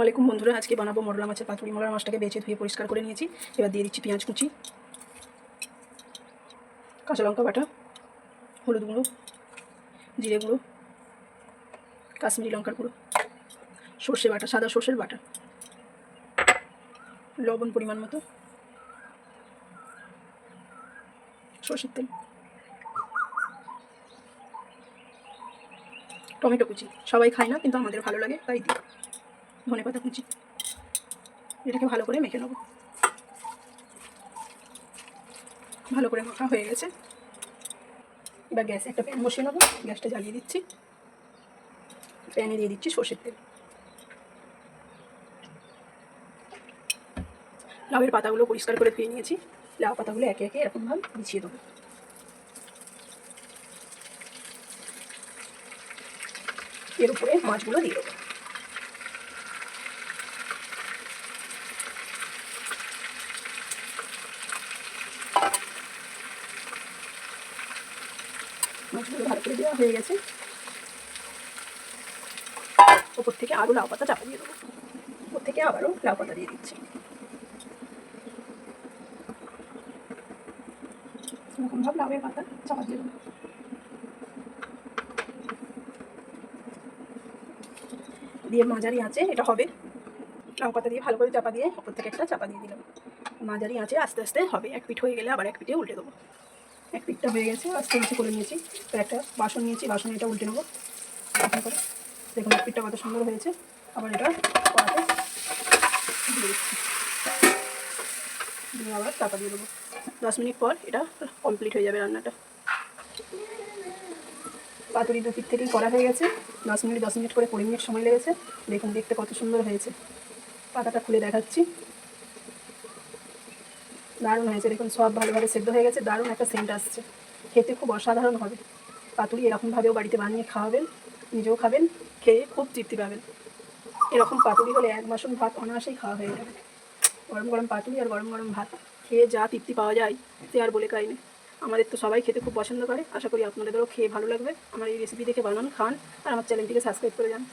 ওয়ালাইকুম বন্ধুরা, আজকে বানাবো মরলা মাছের পাতুরি। মরলা মাছটাকে বেছে ধুয়ে পরিষ্কার করে নিয়েছি। এবার দিয়ে দিচ্ছি পেঁয়াজ কুচি, কাঁচা লঙ্কা বাটা, হলুদ গুঁড়ো, জিরে গুঁড়ো, কাশ্মীরি লঙ্কার গুঁড়ো, সর্ষে বাটা, সাদা সর্ষের বাটা, লবণ পরিমাণ মতো, সর্ষের তেল, টমেটো কুচি। সবাই খায় না, কিন্তু আমাদের ভালো লাগে তাই দিই। ধনে পাতা কুচি। এটাকে ভালো করে মেখে নেব। ভালো করে মাখা হয়ে গেছে। এবার গ্যাসে একটা প্যান বসিয়ে নেবো। গ্যাসটা জ্বালিয়ে দিচ্ছি। প্যানে দিয়ে দিচ্ছি সর্ষের তেল। লাউয়ের পাতাগুলো পরিষ্কার করে ধুয়ে নিয়েছি। লাউ পাতাগুলো একে একে এরকমভাবে বিছিয়ে দেবো। এর উপরে মাছগুলো দিয়ে দেবো। মাছগুলো ভালো করে দেওয়া হয়ে গেছে। ওপর থেকে আরও লাউ পাতা চাপা দিয়ে দেবো। ওপর থেকে আবারও লাউ পাতা দিয়ে দিচ্ছি। এরকমভাবে লাউয়ের পাতা চাপা দিয়ে দেবো। দিয়ে মাঝারি আঁচে এটা হবে। লাউ পাতা দিয়ে ভালো করে চাপা দিয়ে ওপর থেকে একটা চাপা দিয়ে দিলাম। মাঝারি আঁচে আস্তে আস্তে হবে। এক পিঠ হয়ে গেলে আবার এক পিঠে উল্টে দেবো। এক পিঠটা হয়ে গেছে, আস্তে আস্তে করে নিয়েছি। তো একটা বাসন নিয়েছি, বাসনে এটা উল্টে নেবো। এখন করে দেখুন এক পিঠটা কত সুন্দর হয়েছে। আবার এটা কড়াতে দিয়ে দিচ্ছি, দিয়ে আবার চাপা দিয়ে দেবো। 10 মিনিট পর এটা কমপ্লিট হয়ে যাবে রান্নাটা। পাতুরি দু পিঠ থেকেই করা হয়ে গেছে। 10 মিনিট করে 20 মিনিট সময় লেগেছে। দেখুন দেখতে কত সুন্দর হয়েছে। পাতাটা খুলে দেখাচ্ছি। দারুণ হয়েছে। দেখুন সব ভালোভাবে সেদ্ধ হয়ে গেছে। দারুণ একটা সেন্ট আসছে। খেতে খুব অসাধারণ হবে। পাতুরি এরকমভাবেও বাড়িতে বানিয়ে খাওয়াবেন, নিজেও খাবেন, খেয়ে খুব তৃপ্তি পাবেন। এরকম পাতুরি হলে 1 বাসন ভাত অনায়াসেই খাওয়া হয়ে যাবে। গরম গরম পাতুরি আর গরম গরম ভাত খেয়ে যা তৃপ্তি পাওয়া যায় সে আর বলে কাহিনি। আমাদের তো সবাই খেতে খুব পছন্দ করে। আশা করি আপনাদেরও খেয়ে ভালো লাগবে। আমার এই রেসিপি দেখে বানান, খান, আর আমার চ্যানেলটিকে সাবস্ক্রাইব করে যান।